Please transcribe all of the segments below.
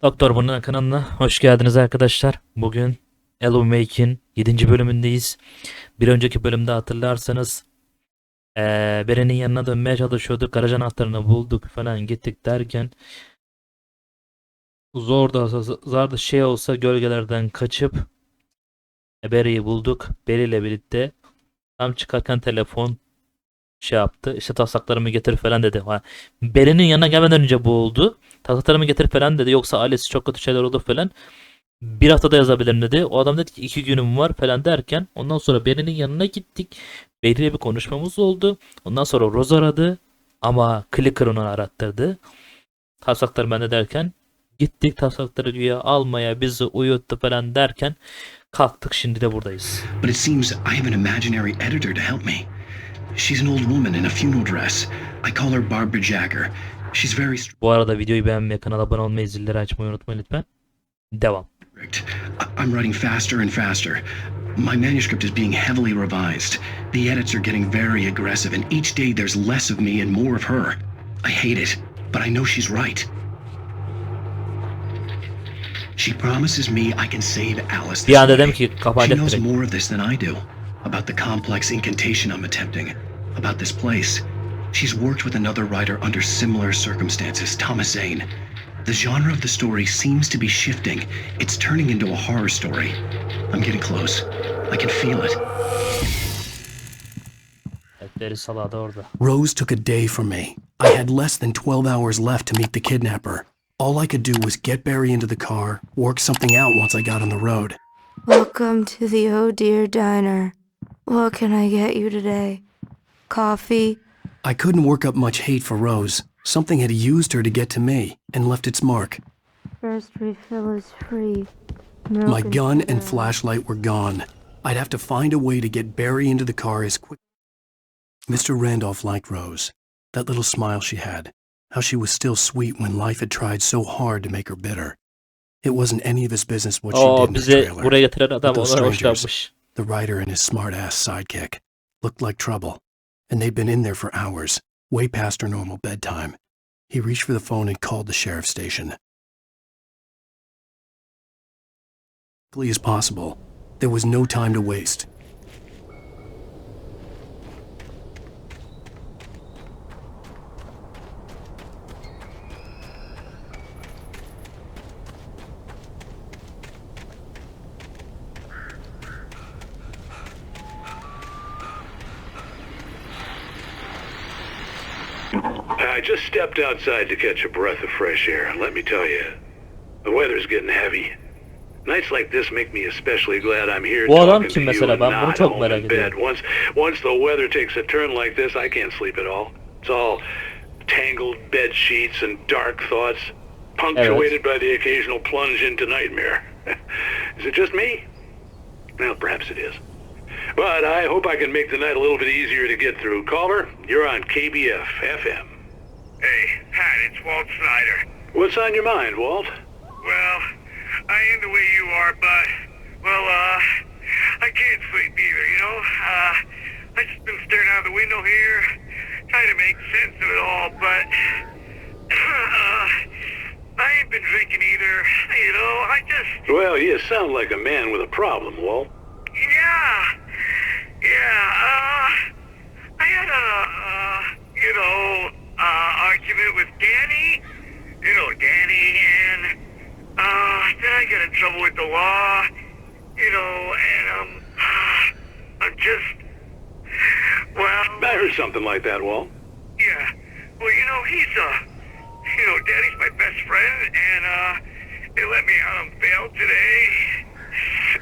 Doktor Bunun kanalına hoş geldiniz arkadaşlar. Bugün Make'in 7. bölümündeyiz. Bir önceki bölümde hatırlarsanız Beren'in yanına dönmeye çalışıyorduk. Garaj anahtarını bulduk falan gittik derken zor da şey olsa gölgelerden kaçıp Beri'yi bulduk. Beri ile birlikte tam çıkarken telefon şey yaptı. İşte taslaklarımı getir falan dedi. Beri'nin yanına gelmeden önce bu oldu. Taslaklarımı getir falan dedi. Yoksa ailesi çok kötü şeyler oldu falan. Bir haftada yazabilirim dedi. O adam dedi ki 2 günüm var falan derken ondan sonra Beri'nin yanına gittik. Beri'yle bir konuşmamız oldu. Ondan sonra Rose aradı ama Clicker onu arattırdı. Taslaklar bende derken gittik taslakları güya almaya bizi uyuttu falan derken kalktık, şimdi de buradayız. But it seems I have an imaginary editor to help me. She's an old woman in a funeral dress. I call her Barbara Jagger. She's very Bu arada videoyu beğenmeyi, kanala abone olmayı, zilleri açmayı unutmayın lütfen. Devam. I'm writing faster and faster. My manuscript is being heavily revised. The edits are getting very aggressive, and each day there's less of me and more of her. I hate it, but I know she's right. She promises me I can save Alice Bir this an dedim way. ki She kapayacak knows direkt. more of this than I do. About the complex incantation I'm attempting. About this place. She's worked with another writer under similar circumstances, Thomas Zane. The genre of the story seems to be shifting. It's turning into a horror story. I'm getting close. I can feel it. Evet, Beri salağı da orada. Rose took a day from me. I had less than 12 hours left to meet the kidnapper. All I could do was get Barry into the car, work something out once I got on the road. Welcome to the Oh Dear Diner. What can I get you today? Coffee? I couldn't work up much hate for Rose. Something had used her to get to me and left its mark. First refill is free. Milk My and gun sugar. and flashlight were gone. I'd have to find a way to get Barry into the car as quick. Mr. Randolph liked Rose. That little smile she had. How she was still sweet when life had tried so hard to make her bitter. It wasn't any of his business what she did in the Bizi trailer. buraya getiren But adam those ona strangers, hoşlanmış. the writer and his smart-ass sidekick, looked like trouble. And they'd been in there for hours, way past her normal bedtime. He reached for the phone and called the sheriff's station. As possible. There was no time to waste. I just stepped outside to catch a breath of fresh air, and let me tell you, the weather's getting heavy. Nights like this make me especially glad I'm here Bu adam talking kim to you mesela? and Ben bunu not çok home merak in bed. ediyorum. Once the weather takes a turn like this, I can't sleep at all. It's all tangled bed sheets and dark thoughts, punctuated by the occasional plunge into nightmare. Is it just me? Well, perhaps it is. But I hope I can make the night a little bit easier to get through. Caller, you're on KBF FM. Hey, Pat, it's Walt Snyder. What's on your mind, Walt? Well, I am the way you are, but, I can't sleep either, you know? I just been staring out the window here, trying to make sense of it all, but, I ain't been drinking either, you know, Well, you sound like a man with a problem, Walt. I had argument with Danny, and, then I got in trouble with the law, and, I'm just, I heard something like that, Walt. yeah, well, Daddy's my best friend, and, they let me out on bail today,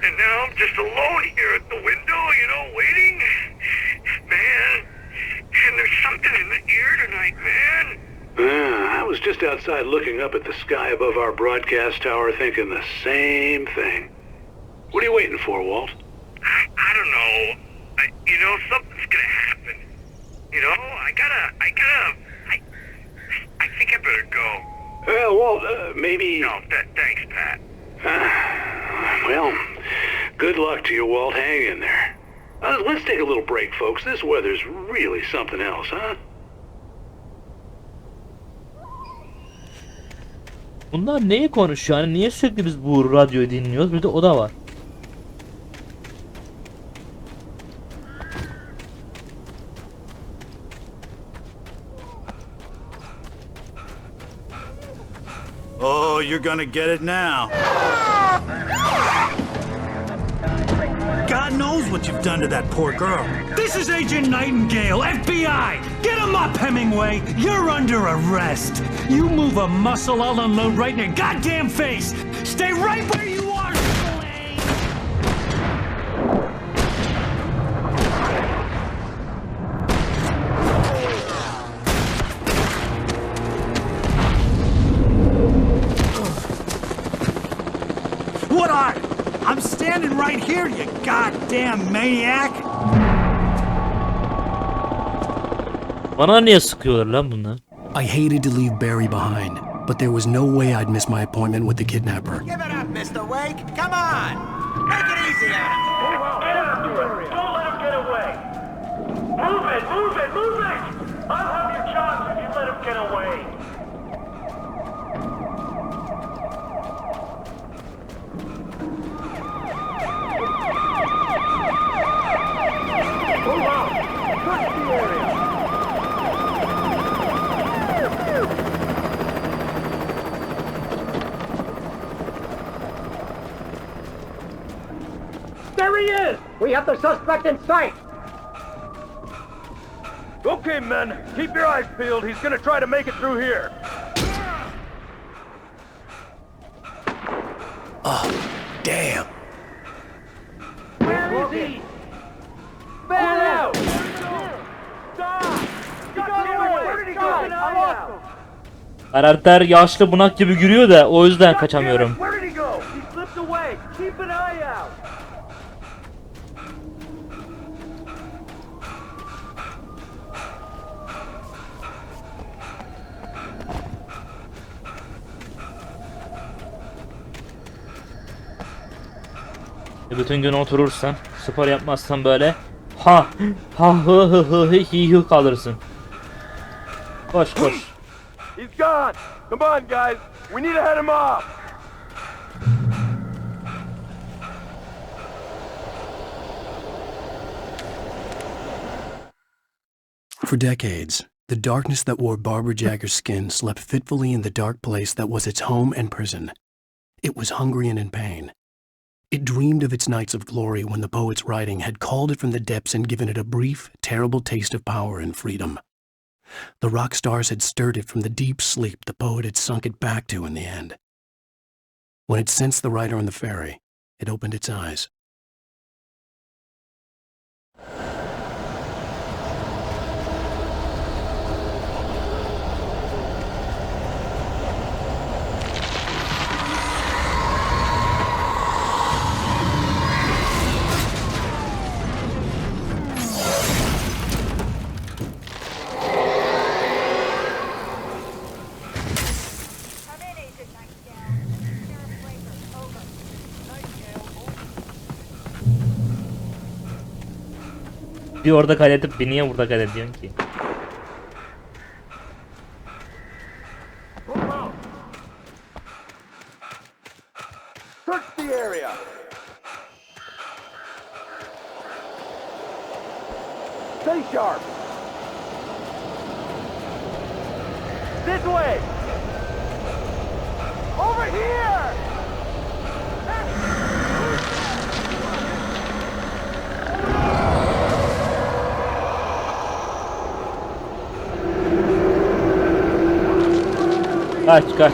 and now I'm just alone here at the window, waiting, man, and there's something in the air tonight, man. I was just outside looking up at the sky above our broadcast tower thinking the same thing. What are you waiting for, Walt? I don't know. Something's gonna happen. I think I better go. Well, Walt, maybe... No, thanks, Pat. Well, good luck to you, Walt. Hang in there. Let's take a little break, folks. This weather's really something else, huh? Bunlar neyi konuşuyor? Yani niye sürekli biz bu radyoyu dinliyoruz? Bir de o da var. Oh, you're gonna get it now. God knows what you've done to that poor girl. This is Agent Nightingale, FBI! Get him up, Hemingway! You're under arrest! You move a muscle, I'll unload right in your goddamn face! Stay right where you are, Slade! What are? I'm standing right here, you goddamn maniac! Bana niye sıkıyorlar lan bunlar? I hated to leave Barry behind, but there was no way I'd miss my appointment with the kidnapper. Give it up, Mr. Wake. Come on. Make it easy on him. Move out. Get after it. Don't let him get away. Move it. Move it. Move it. I'll have your chance if you let him get away. Move out. Search the area. There he is! We have the suspect in sight! Okay, men, keep your eyes peeled. He's gonna try to make it through here. Damn! Where is he? Fan out! Stop! Where did he go? I lost him! Karakter yaşlı bunak gibi gülüyor da o yüzden kaçamıyorum. Where did he go? He slipped away. Keep an eye out. Bütün gün oturursan, spor yapmazsan böyle ha hı hı hi hı kalırsın. Koş koş. He's gone. Come on, guys. We need to head him off. For decades, the darkness that wore Barbara Jagger's skin slept fitfully in the dark place that was its home and prison. It was hungry and in pain. It dreamed of its nights of glory when the poet's writing had called it from the depths and given it a brief, terrible taste of power and freedom. The rock stars had stirred it from the deep sleep the poet had sunk it back to in the end. When it sensed the writer on the ferry, it opened its eyes. Bir orada kaydedip bir niye burada kaydediyorsun ki? Search the area. Stay sharp. This way. Over here. Kaç kaç.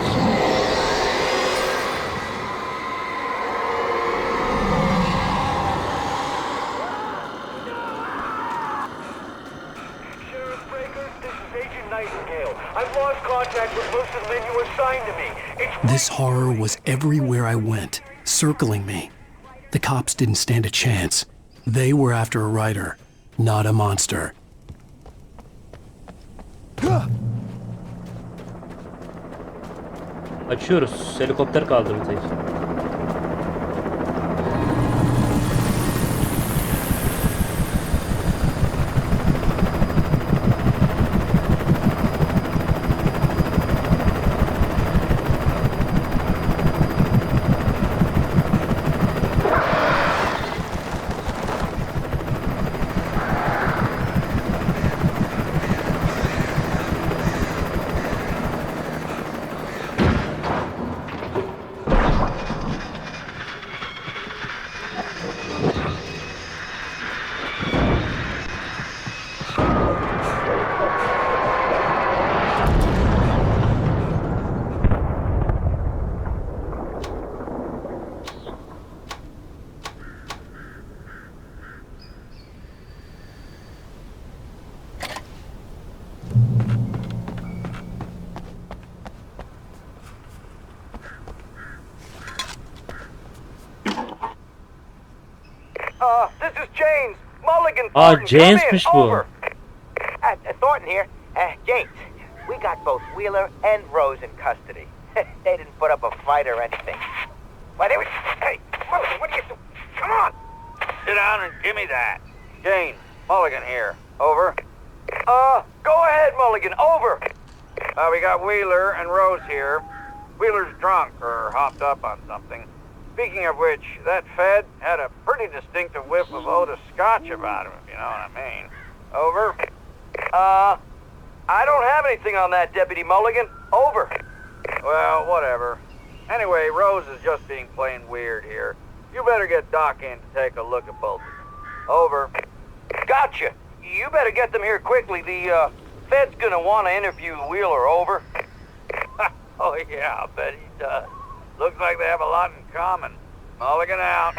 Sheriff Breaker, this is Agent Nightingale. I've lost contact with most of the men you assigned to me. This horror was everywhere I went, circling me. The cops didn't stand a chance. They were after a writer, not a monster. Açıyoruz. Helikopter kaldı bir tek. This is James. Mulligan Aa, Thornton, come in, James'miş bu. over. Thornton here. James, we got both Wheeler and Rose in custody. They didn't put up a fight or anything. Why, they were... Hey, Mulligan, what are you doing? Come on! Sit down and give me that. James, Mulligan here. Over. Go ahead, Mulligan, over. We got Wheeler and Rose here. Wheeler's drunk or hopped up on something. Speaking of which, that Fed had a pretty distinctive whiff of Oda Scotch about him, if you know what I mean. Over. I don't have anything on that, Deputy Mulligan. Over. Well, whatever. Anyway, Rose is just being plain weird here. You better get Doc in to take a look at both of them. Over. Gotcha. You better get them here quickly. The, Fed's gonna want to interview Wheeler. Over. Oh, yeah, I'll bet he does. Looks like they have a lot in common. Mulligan out.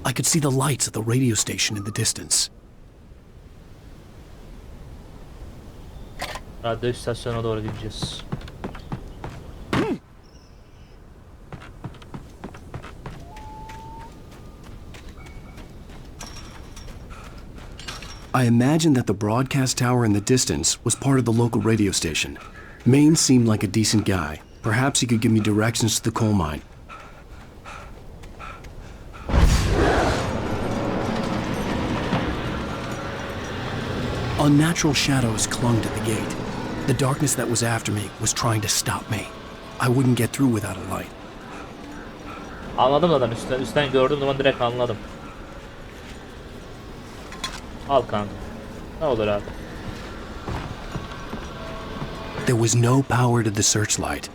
I could see the lights at the radio station in the distance. Radyo istasyonuna doğru gideceğiz. I imagined that the broadcast tower in the distance was part of the local radio station. Maine seemed like a decent guy. Perhaps he could give me directions to the coal mine. Unnatural shadows clung to the gate. The darkness that was after me was trying to stop me. I wouldn't get through without a light. Anladım zaten. Üstten gördüğüm zaman direkt anladım. Al kanka. Ne olur abi. There was no power to the searchlight.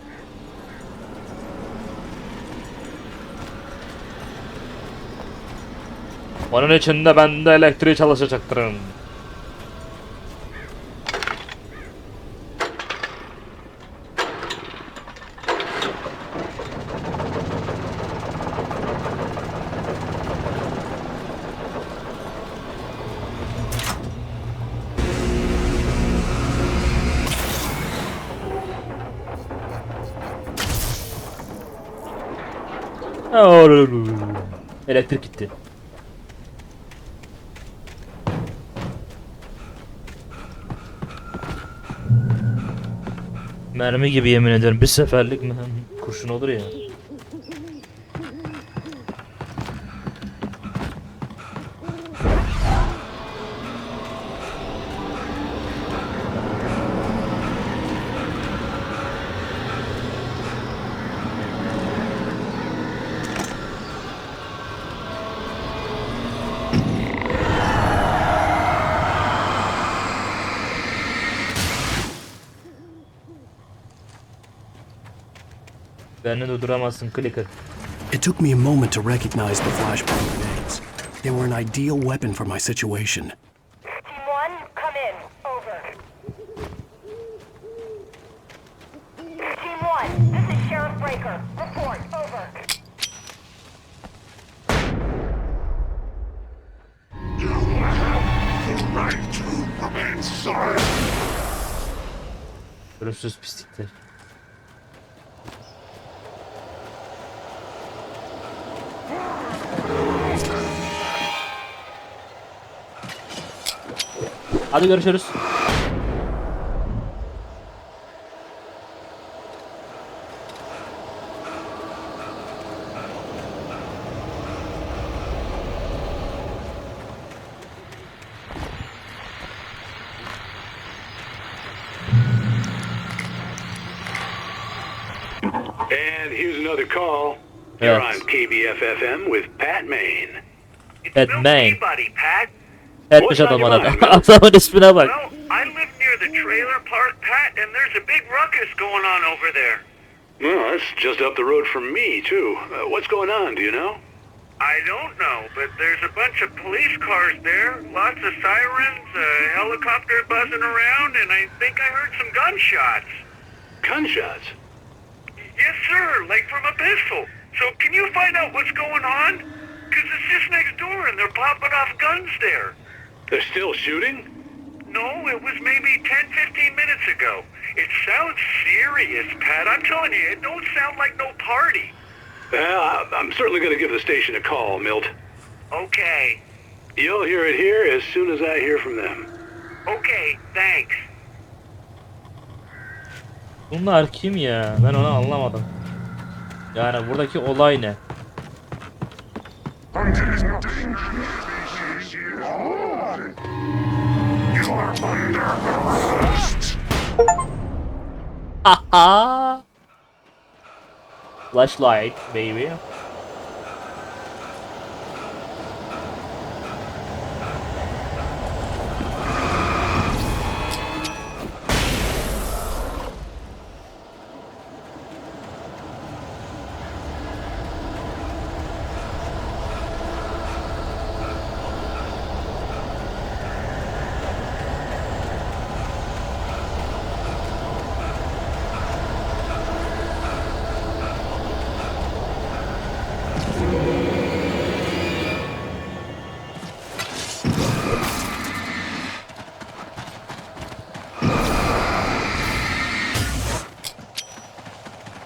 Onun için de ben de elektriği çalışacaktırım. Elektrik gitti. Mermi gibi yemin ederim. Bir seferlik kurşun olur ya. Beni durduramazsın clicker. It took me a moment to recognize the flashbang grenades. They were an ideal weapon for my situation. Team 1, come in. Over. Team 1, this is Sheriff Breaker. Report. Over. You have the right to remain silent. Ölümsüz pislikler. Hadi görüşürüz. And here's another call. You're on KBF-FM with Pat Maine. Pat No Maine. anybody, Pat. Etmiş adam ona da. Adamın ismine bak. Well, I live near the trailer park, Pat, and there's a big ruckus going on over there. Well, that's just up the road from me, too. What's going on, do you know? I don't know, but there's a bunch of police cars there, lots of sirens, a helicopter buzzing around, and I think I heard some gunshots. Gunshots? Yes, sir, like from a pistol. So can you find out what's going on? Because it's just next door and they're popping off guns there. They're still shooting? No, it was maybe 10-15 minutes ago. It sounds serious, Pat. I'm telling you, it don't sound like no party. Well, I'm certainly going to give the station a call, Milt. Okay. You'll hear it here as soon as I hear from them. Okay, thanks. Bunlar kim ya? Ben onu anlamadım. Yani buradaki olay ne? Haha. Flashlight, baby.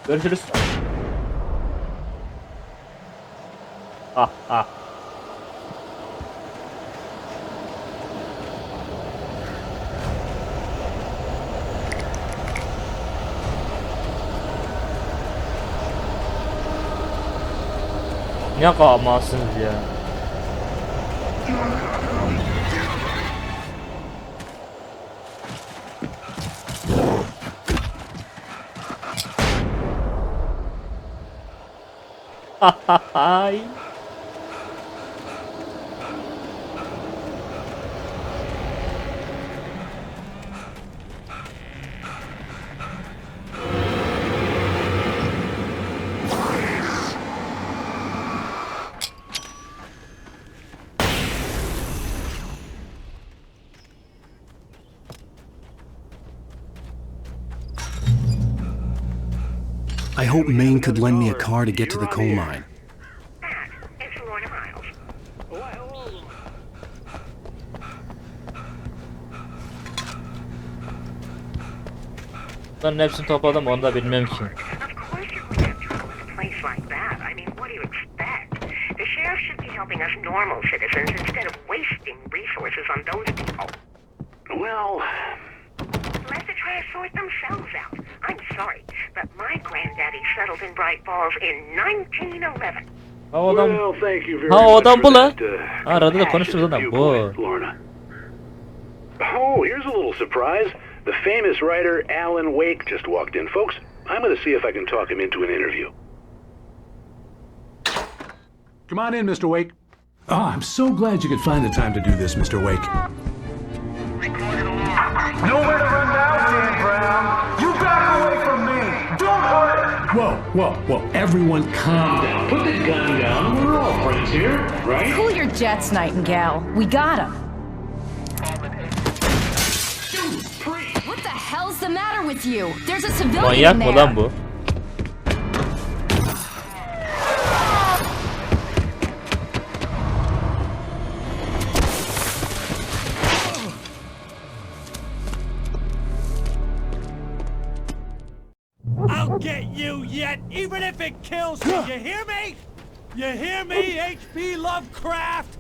Görüşürüz. Ah ah. Ne kalmazsınız ya. Ay. I hope Maine could lend me a car to get to the coal mine. It's Lorna Miles. Bunların hepsini topladım, onu da bilmem ki. Of course you're going to have trouble in a place like that. I mean, what do you expect? The sheriff should be helping us normal citizens instead of wasting resources on those people. Well, Let the try to sort themselves out. I'm sorry, but my granddaddy settled in Bright Falls in 1911. Ha o adam, well, thank you very ha o much adam for bu la. that, Ha arada da passionate konuştuğumuz adam bu. viewpoint, Lorna. Oh, here's a little surprise. The famous writer Alan Wake just walked in, folks. I'm going to see if I can talk him into an interview. Come on in, Mr. Wake. Oh, I'm so glad you could find the time to do this, Mr. Wake. Nowhere to run now, Dan Brown. You back away from me. Don't hurt her. Whoa. Everyone calm down. Put the gun down. We're all friends here, right? Cool your jets, Nightingale. We got him. What the hell's the matter with you? There's a civilian Manyak in mı there. lan bu? I'll get you yet, even if it kills me. You hear me? You hear me, H.P. Lovecraft?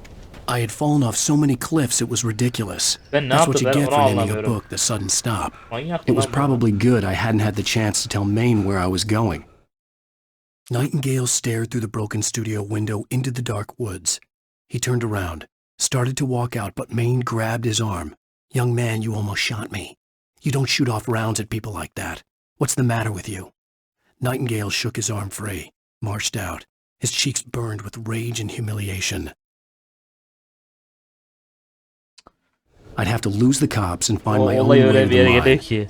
I had fallen off so many cliffs it was ridiculous. Ben ne That's what you yaptım? Ben get onu for naming a anlamıyorum. book The Sudden Stop. Manyak It was lan bu. probably good I hadn't had the chance to tell Maine where I was going. Nightingale stared through the broken studio window into the dark woods. He turned around, started to walk out, but Maine grabbed his arm. "Young man, you almost shot me. You don't shoot off rounds at people like that. What's the matter with you?" Nightingale shook his arm free, marched out. His cheeks burned with rage and humiliation. I'd have to lose the cops and find my O own olay way öyle to bir the yere mine. geliyor ki.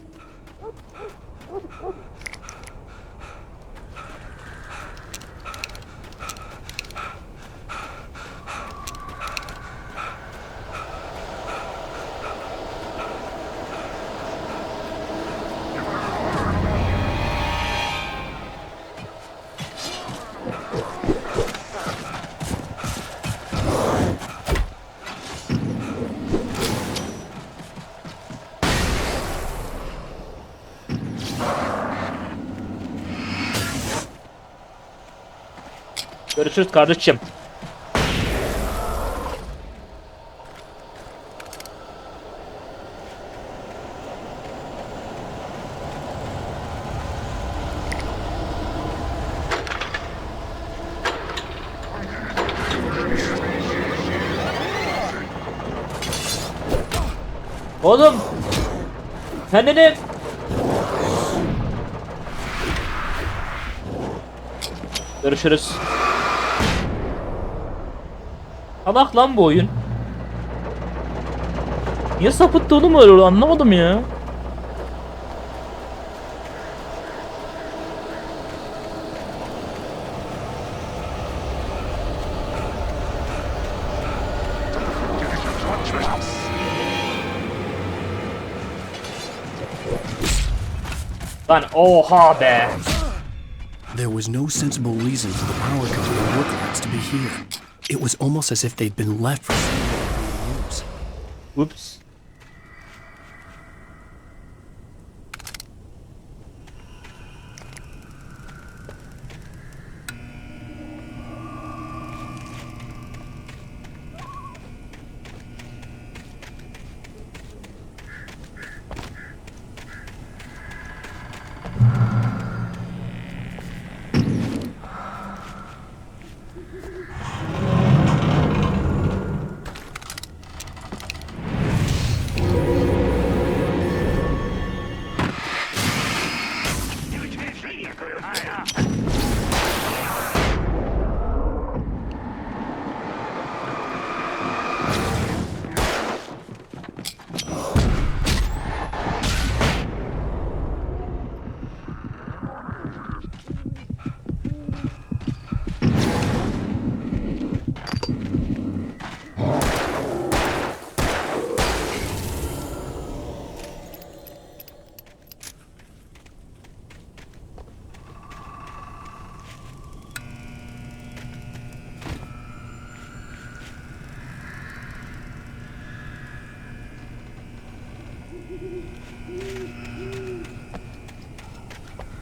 Görüşürüz kardeşim. Oğlum kendini görüşürüz. Salak lan bu oyun. Niye sapıttı oğlum öyle anlamadım ya. Lan oha be. There was no sensible reason for the power company workers to be here. It was almost as if they'd been left for years. Oops.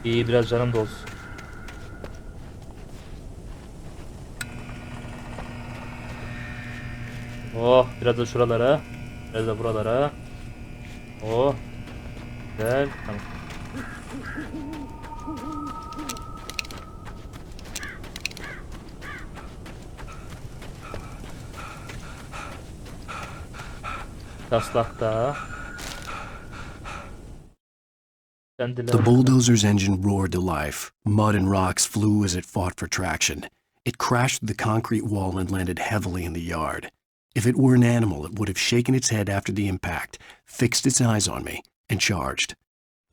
İyi biraz canım da olsun. Oh biraz da şuralara. Biraz da buralara. Oh. Güzel. Tamam. Taslakta. The bulldozer's engine roared to life. Mud and rocks flew as it fought for traction. It crashed through the concrete wall and landed heavily in the yard. If it were an animal, it would have shaken its head after the impact, fixed its eyes on me, and charged.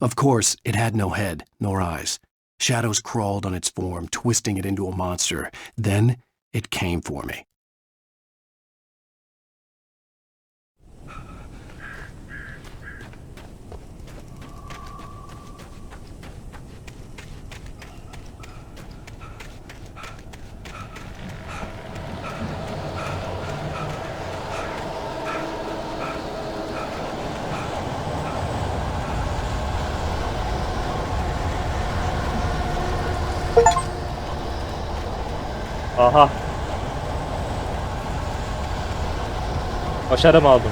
Of course, it had no head, nor eyes. Shadows crawled on its form, twisting it into a monster. Then, it came for me. Aha. Başarım aldım.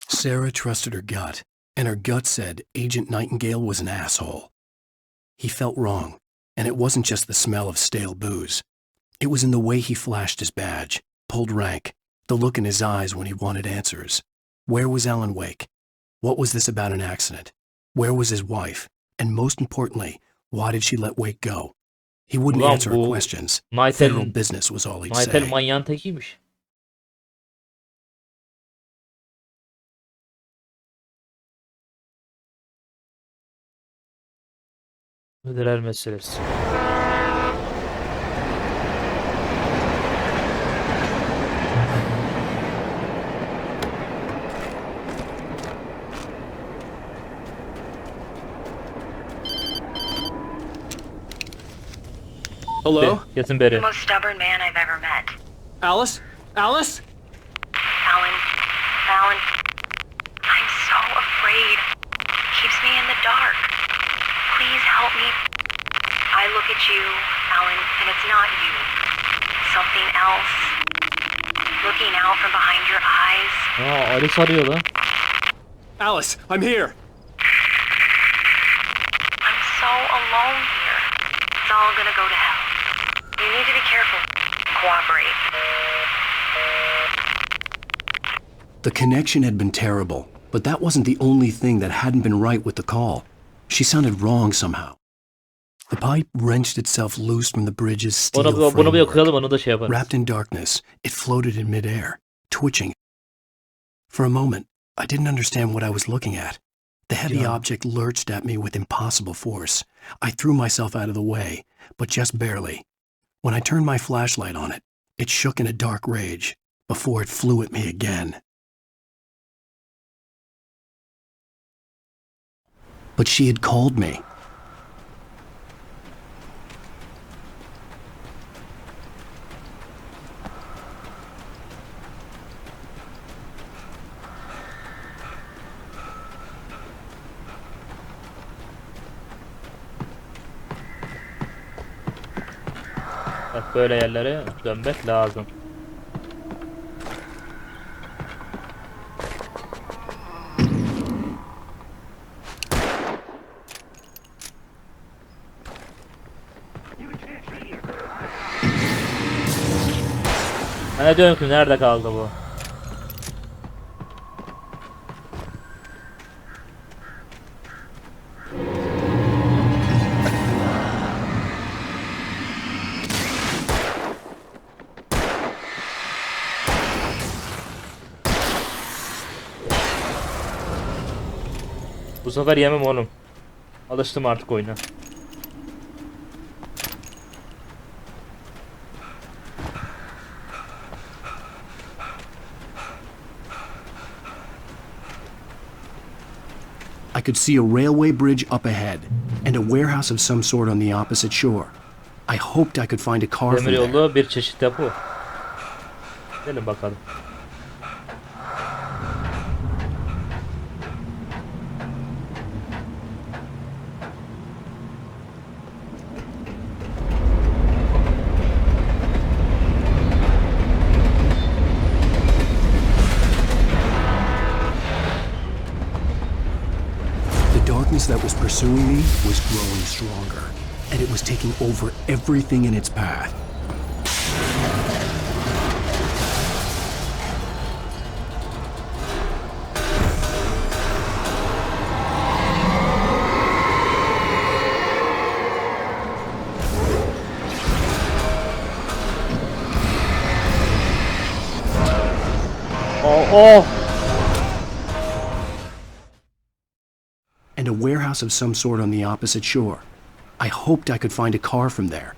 Sarah trusted her gut, and her gut said Agent Nightingale was an asshole. He felt wrong, and it wasn't just the smell of stale booze. It was in the way he flashed his badge, pulled rank, the look in his eyes when he wanted answers. Where was Alan Wake? What was this about an accident? Where was his wife? And most importantly, why did she let Wake go? He wouldn't answer her questions. Federal business was all he'd say. Nightel manyağın tekiymiş. Federal meselesi. Hello? Kesin beri. The most stubborn man I've ever met. Alice? Alice? Alan, I'm so you, Alan, and it's not you. Something else. Looking out from behind your eyes. Aa, Alice arıyor lan. Alice, I'm here. I'm so alone here. It's all gonna go to hell. You need to be careful. Cooperate. The connection had been terrible, but that wasn't the only thing that hadn't been right with the call. She sounded wrong somehow. The pipe wrenched itself loose from the bridge's steel Bunu bir okuyalım, framework. onu da şey yaparız. Wrapped in darkness, it floated in midair, twitching. For a moment, I didn't understand what I was looking at. The heavy object lurched at me with impossible force. I threw myself out of the way, but just barely. When I turned my flashlight on it, it shook in a dark rage before it flew at me again. But she had called me. Bak böyle yerlere dönmek lazım. Ne diyorum ki, nerede kaldı bu? Bu sefer yemem oğlum. Alıştım artık oyuna. I could see a railway bridge up ahead and a warehouse of some sort on the opposite shore. I hoped I could find a car from Demir there. yolu bir çeşit depo. Gelin bakalım. The darkness that was pursuing me was growing stronger, and it was taking over everything in its path. Oh! And a warehouse of some sort on the opposite shore. I hoped I could find a car from there.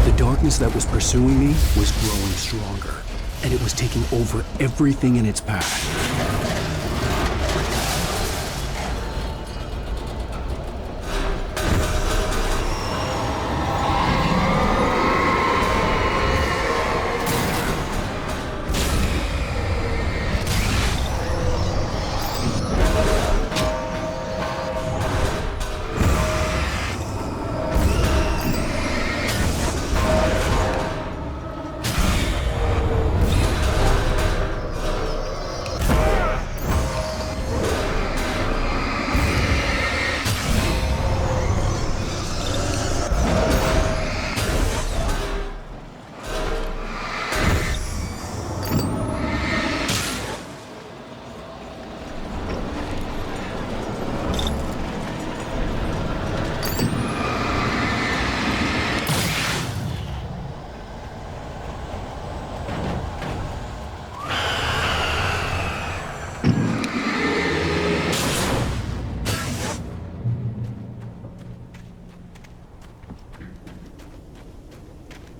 The darkness that was pursuing me was growing stronger, and it was taking over everything in its path.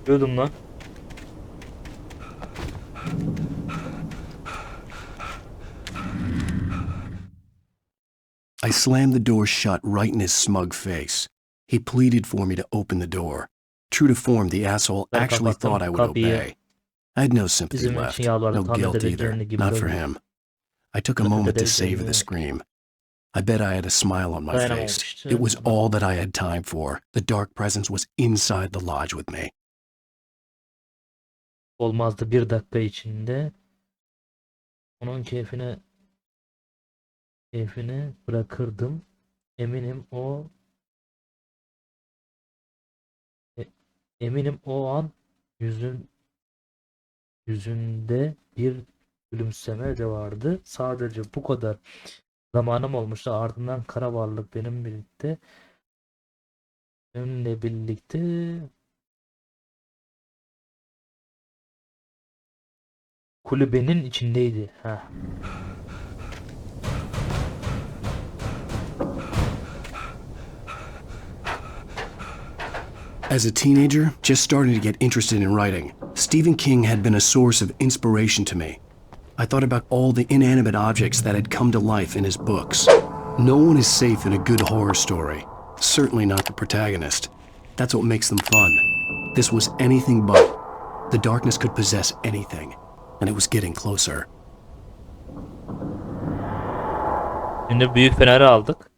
Diyordum lan. I slammed the door shut right in his smug face. He pleaded for me to open the door. True to form, the asshole actually thought I would obey. I had no sympathy left, no guilt either, not for him. I took a moment to savor the scream. I bet I had a smile on my face. It was all that I had time for. The dark presence was inside the lodge with me. Olmazdı, bir dakika içinde onun keyfine bırakırdım. Eminim o an yüzünde bir gülümseme de vardı. Sadece bu kadar zamanım olmuştu. Ardından kara varlık benimle birlikte kulübenin içindeydi. As a teenager, just starting to get interested in writing, Stephen King had been a source of inspiration to me. I thought about all the inanimate objects that had come to life in his books. No one is safe in a good horror story. Certainly not the protagonist. That's what makes them fun. This was anything but. The darkness could possess anything, and it was getting closer. Şimdi büyük feneri aldık.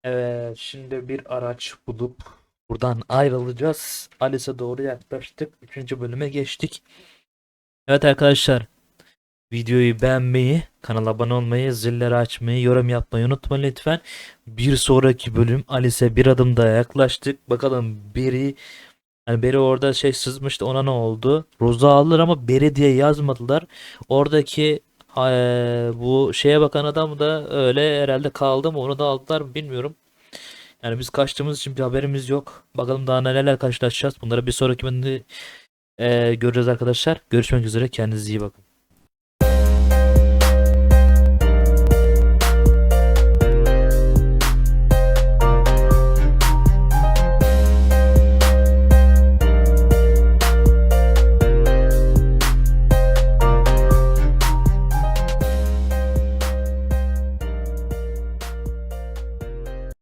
Evet, şimdi bir araç bulup buradan ayrılacağız. Alice'e doğru yaklaştık. 3. bölüme geçtik. Evet arkadaşlar, videoyu beğenmeyi, kanala abone olmayı, zilleri açmayı, yorum yapmayı unutmayın lütfen. Bir sonraki bölüm Alice'e bir adım daha yaklaştık. Bakalım Beri orada sızmıştı, ona ne oldu? Rose'u aldılar ama Beri diye yazmadılar. Oradaki bu şeye bakan adam da öyle herhalde kaldı mı, onu da aldılar mı bilmiyorum. Yani biz kaçtığımız için bir haberimiz yok. Bakalım daha neler karşılaşacağız. Bunları bir sonraki bölümde göreceğiz arkadaşlar. Görüşmek üzere. Kendinize iyi bakın.